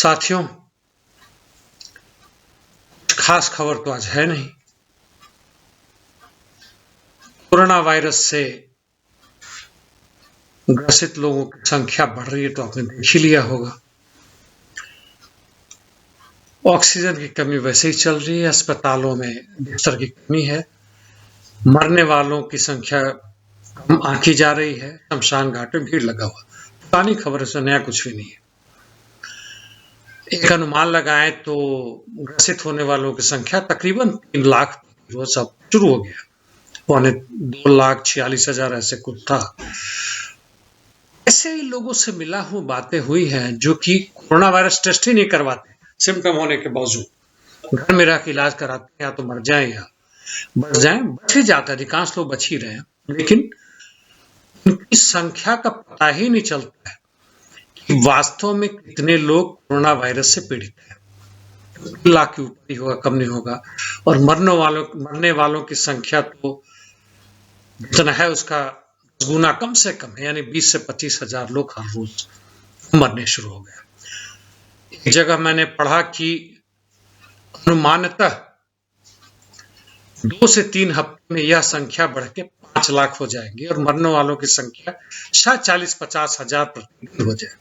साथियों, खास खबर तो आज है नहीं। कोरोना वायरस से ग्रसित लोगों की संख्या बढ़ रही है तो आपने देख ही लिया होगा। ऑक्सीजन की कमी वैसे ही चल रही है, अस्पतालों में बिस्तर की कमी है, मरने वालों की संख्या कम आंकी जा रही है, शमशान घाट में भीड़ लगा हुआ। पुरानी खबर से नया कुछ भी नहीं है। एक अनुमान लगाएं तो ग्रसित होने वालों की संख्या तकरीबन 3 लाख रोज अब शुरू हो गया। 2,46,000 ऐसे कुछ था। ऐसे ही लोगों से मिला हूं, बातें हुई हैं जो कि कोरोना वायरस टेस्ट ही नहीं करवाते सिम्टम होने के बावजूद। घर में रह के इलाज कराते हैं, या तो मर जाएं या बच जाएं। बच ही जाता है, अधिकांश लोग बच ही रहे हैं, लेकिन उनकी संख्या का पता ही नहीं चलता है कि वास्तव में कितने लोग कोरोना वायरस से पीड़ित हैं। 2 लाख के ऊपर ही होगा, कम नहीं होगा। और मरने वालों की संख्या तो जितना है उसका गुना कम से कम है, यानी 20 से 25,000 लोग हर रोज मरने शुरू हो गए। एक जगह मैंने पढ़ा कि अनुमानतः 2 से 3 हफ्ते में यह संख्या बढ़ के 5 लाख हो जाएगी और मरने वालों की संख्या शायद 40-50 हजार प्रतिदिन हो जाए।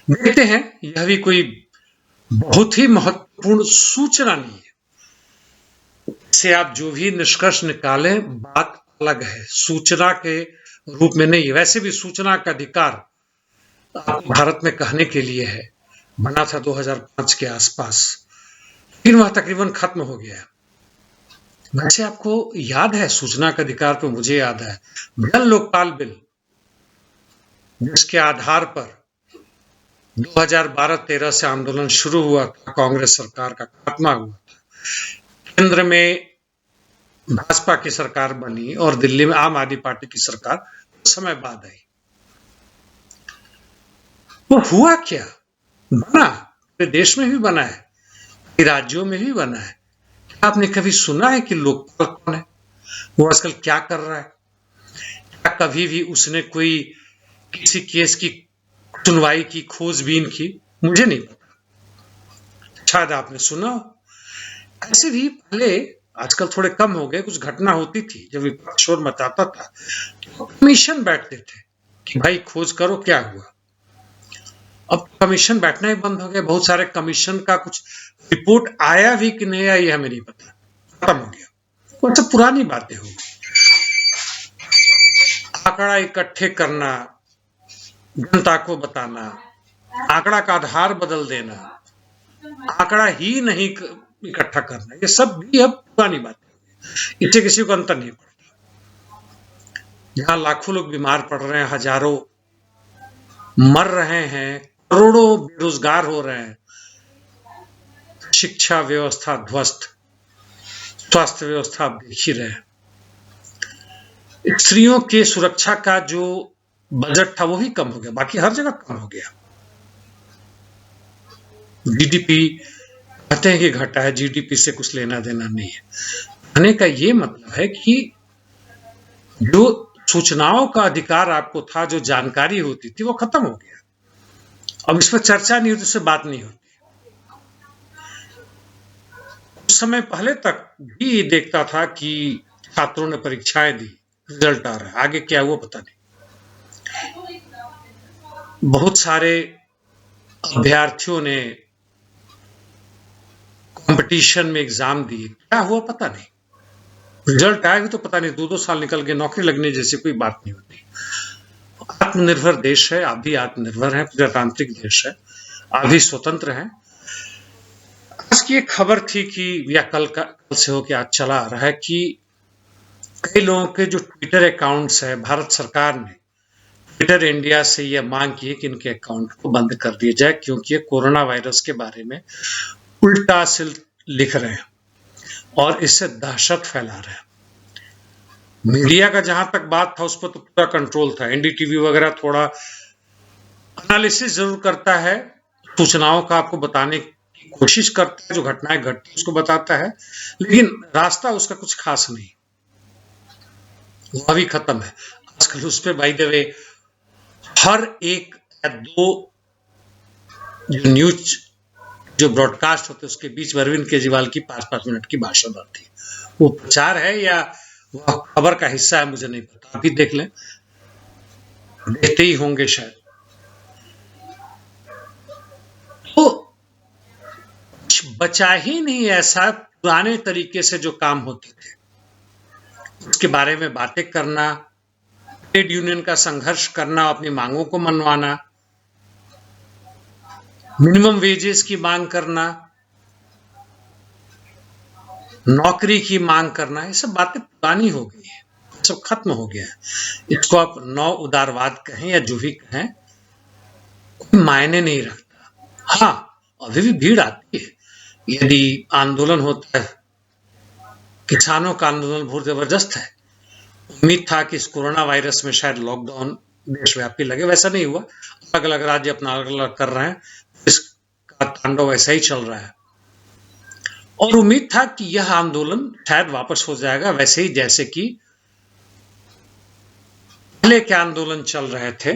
देखते हैं, यह भी कोई बहुत ही महत्वपूर्ण सूचना नहीं है। इससे आप जो भी निष्कर्ष निकालें, बात अलग है, सूचना के रूप में नहीं है। वैसे भी सूचना का अधिकार भारत में कहने के लिए है, बना था 2005 के आसपास, फिर वह तकरीबन खत्म हो गया। वैसे आपको याद है, सूचना का अधिकार तो मुझे याद है, जन लोकपाल बिल, जिसके आधार पर 2012-13 से आंदोलन शुरू हुआ था, कांग्रेस सरकार का खात्मा हुआ था, केंद्र में भाजपा की सरकार बनी और दिल्ली में आम आदमी पार्टी की सरकार कुछ समय बाद आई। वो हुआ क्या? बना, पूरे देश में भी बना है, राज्यों में भी बना है। आपने कभी सुना है कि लोकपाल कौन है, वो आजकल क्या कर रहा है? क्या कभी भी उसने कोई किसी केस की सुनवाई की, खोजबीन की? मुझे नहीं पता, शायद आपने सुना हो। ऐसे भी पहले, आजकल थोड़े कम हो गए, कुछ घटना होती थी जब विपक्ष शोर मचाता था तो कमीशन बैठते थे कि भाई खोज करो क्या हुआ। अब कमीशन बैठना ही बंद हो गया। बहुत सारे कमीशन का कुछ रिपोर्ट आया भी कि नहीं आया हमें नहीं पता, खत्म हो गया। वो सब पुरानी बातें हो गई। आंकड़ा इकट्ठे करना, जनता को बताना, आंकड़ा का आधार बदल देना, आंकड़ा ही नहीं इकट्ठा करना, ये सब भी अब पुरानी बात है। इससे किसी को अंतर नहीं पड़ता। जहां लाखों लोग बीमार पड़ रहे हैं, हजारों मर रहे हैं, करोड़ों बेरोजगार हो रहे हैं, शिक्षा व्यवस्था ध्वस्त, स्वास्थ्य व्यवस्था आप देख ही रहे हैं, स्त्रियों के सुरक्षा का जो बजट था वो भी कम हो गया, बाकी हर जगह कम हो गया। जीडीपी कहते हैं कि घटा है, जीडीपी से कुछ लेना देना नहीं है। कहने का ये मतलब है कि जो सूचनाओं का अधिकार आपको था, जो जानकारी होती थी, वो खत्म हो गया। अब इस पर चर्चा नहीं होती, उससे बात नहीं होती। कुछ समय पहले तक भी देखता था कि छात्रों ने परीक्षाएं दी, रिजल्ट आ रहा है, आगे क्या हुआ पता नहीं। बहुत सारे अभ्यर्थियों ने कंपटीशन में एग्जाम दिए, क्या हुआ पता नहीं। रिजल्ट आएगा तो पता नहीं, 2-2 साल निकल गए, नौकरी लगने जैसी कोई बात नहीं होती। आत्मनिर्भर देश है, आप भी आत्मनिर्भर है, प्रजातांत्रिक देश है, आप भी स्वतंत्र हैं। आज की एक खबर थी कि, या कल से हो के आज चला आ रहा है कि कई लोगों के जो ट्विटर अकाउंट्स है, भारत सरकार ने ट्विटर इंडिया से यह मांग की है कि इनके अकाउंट को बंद कर दिया जाए, क्योंकि ये कोरोना वायरस के बारे में उल्टा सिल लिख रहे हैं और इससे दहशत फैला रहे हैं। मीडिया का जहां तक बात था, उस पर तो पूरा कंट्रोल था। एनडीटीवी वगैरह थोड़ा एनालिसिस जरूर करता है, सूचनाओं का आपको बताने की कोशिश करता है, जो घटनाएं घटती उसको बताता है, लेकिन रास्ता उसका कुछ खास नहीं, वह भी खत्म है। आजकल उस पर बाय द वे हर एक या 2 जो न्यूज जो ब्रॉडकास्ट होते उसके बीच में अरविंद केजरीवाल की 5-5 मिनट की भाषण आती है। वो प्रचार है या वह खबर का हिस्सा है मुझे नहीं पता, अभी देख लें, देखते ही होंगे शायद। तो कुछ बचा ही नहीं ऐसा पुराने तरीके से जो काम होते थे उसके बारे में बातें करना, ट्रेड यूनियन का संघर्ष करना, अपनी मांगों को मनवाना, मिनिमम वेजेस की मांग करना, नौकरी की मांग करना, ये सब बातें पुरानी हो गई है, सब खत्म हो गया है। इसको आप नौ उदारवाद कहें या जो भी कहें, कोई मायने नहीं रखता। हाँ, अभी भी भीड़ आती है, यदि आंदोलन होता है, किसानों का आंदोलन बहुत जबरदस्त है। उम्मीद था कि इस कोरोना वायरस में शायद लॉकडाउन देशव्यापी लगे, वैसा नहीं हुआ। अलग अलग राज्य अपना अलग अलग कर रहे हैं, इसका तांडव ऐसा ही चल रहा है। और उम्मीद था कि यह आंदोलन शायद वापस हो जाएगा वैसे ही जैसे कि पहले के आंदोलन चल रहे थे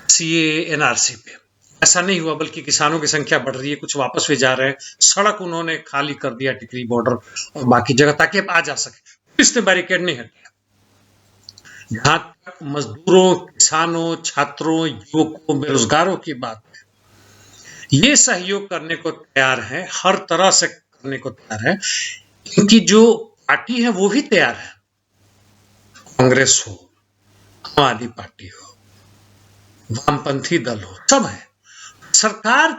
सीए एनआरसी पे। ऐसा नहीं हुआ, बल्कि किसानों की संख्या बढ़ रही है, कुछ वापस भी जा रहे हैं। सड़क उन्होंने खाली कर दिया टिकरी बॉर्डर और बाकी जगह, ताकि अब आ जा सके। पुलिस ने बैरिकेड नहीं हटाया। जहां तक मजदूरों, किसानों, छात्रों, युवकों, बेरोजगारों की बात है, ये सहयोग करने को तैयार है, हर तरह से करने को तैयार है, क्योंकि जो पार्टी है वो भी तैयार है। कांग्रेस हो, आम आदमी पार्टी हो, वामपंथी दल हो, सब है। सरकार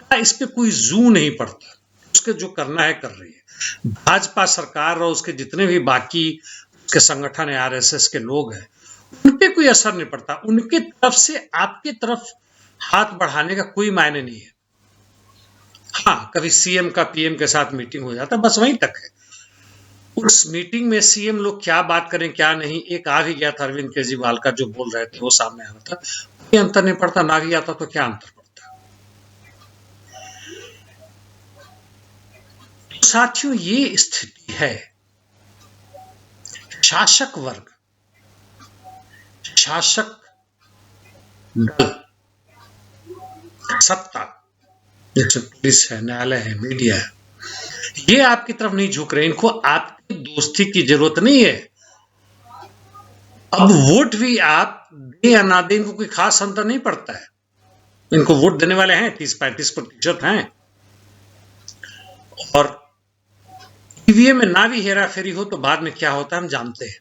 का इस पे कोई जू नहीं पड़ता, उसके जो करना है कर रही है। भाजपा सरकार और उसके जितने भी बाकी उसके संगठन है, आरएसएस के लोग हैं, उन पे कोई असर नहीं पड़ता। उनके तरफ से आपके तरफ हाथ बढ़ाने का कोई मायने नहीं है। हाँ, कभी सीएम का पीएम के साथ मीटिंग हो जाता, बस वहीं तक है। उस मीटिंग में सीएम लोग क्या बात करें क्या नहीं, एक आ भी गया था अरविंद केजरीवाल का जो बोल रहे थे वो सामने आ रहा था, कोई अंतर नहीं पड़ता। ना भी आता तो क्या अंतर पड़ता। तो साथियों, ये स्थिति है। शासक वर्ग, शासक दल, सत्ता, जैसे पुलिस है, न्यायालय है, मीडिया है, ये आपकी तरफ नहीं झुक रहे। इनको आपकी दोस्ती की जरूरत नहीं है। अब वोट भी आप दे या ना दे, इनको कोई खास अंतर नहीं पड़ता है। इनको वोट देने वाले हैं 30-35% हैं, और ईवीएम में ना भी हेरा फेरी हो तो बाद में क्या होता है हम जानते हैं।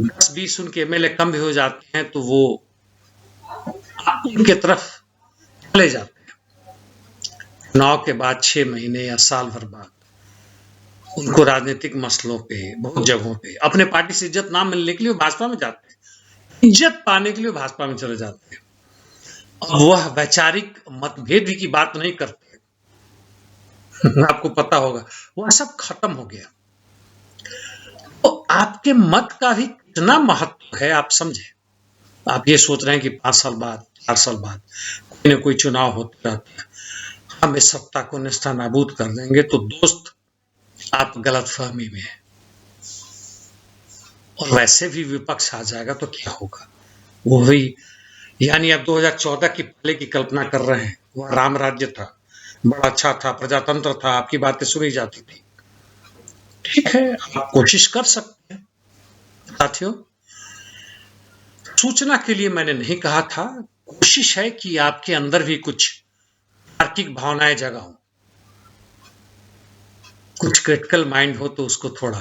10-20 उनके एमएलए कम भी हो जाते हैं तो वो उनके तरफ चले जाते हैं। चुनाव के बाद 6 महीने या साल भर बाद उनको राजनीतिक मसलों पे, बहुत जगहों पे अपने पार्टी से इज्जत ना मिलने के लिए भाजपा में जाते हैं, इज्जत पाने के लिए भाजपा में चले जाते हैं। और वह वैचारिक मतभेद भी की बात नहीं करते। आपको पता होगा, वह सब खत्म हो गया। तो आपके मत का भी कितना महत्व है आप समझे। आप ये सोच रहे हैं कि 5 साल बाद, 4 साल बाद कोई ना कोई चुनाव होता रहता है, हम इस सत्ता को नेस्तनाबूद कर देंगे, तो दोस्त आप गलतफहमी में हैं। और वैसे भी विपक्ष आ जाएगा तो क्या होगा, वो भी यानी आप 2014 की पहले की कल्पना कर रहे हैं। वह राम राज्य था, बड़ा अच्छा था, प्रजातंत्र था, आपकी बातें सुनी जाती थी। ठीक है, आप कोशिश कर सकते हैं। साथियों, सूचना के लिए मैंने नहीं कहा था, कोशिश है कि आपके अंदर भी कुछ तार्किक भावनाएं जगाऊं, कुछ क्रिटिकल माइंड हो तो उसको थोड़ा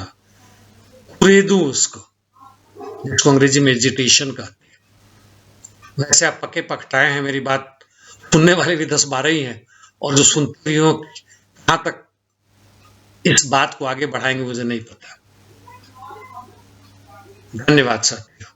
कुरेदूं, उसको जिसको अंग्रेजी में एजिटेशन कहते हैं। वैसे आप पक्के पकटाए हैं, मेरी बात सुनने वाले भी 10-12 ही हैं, और जो सुनते भी हो कहां तक इस बात को आगे बढ़ाएंगे मुझे नहीं पता। धन्यवाद साथियों।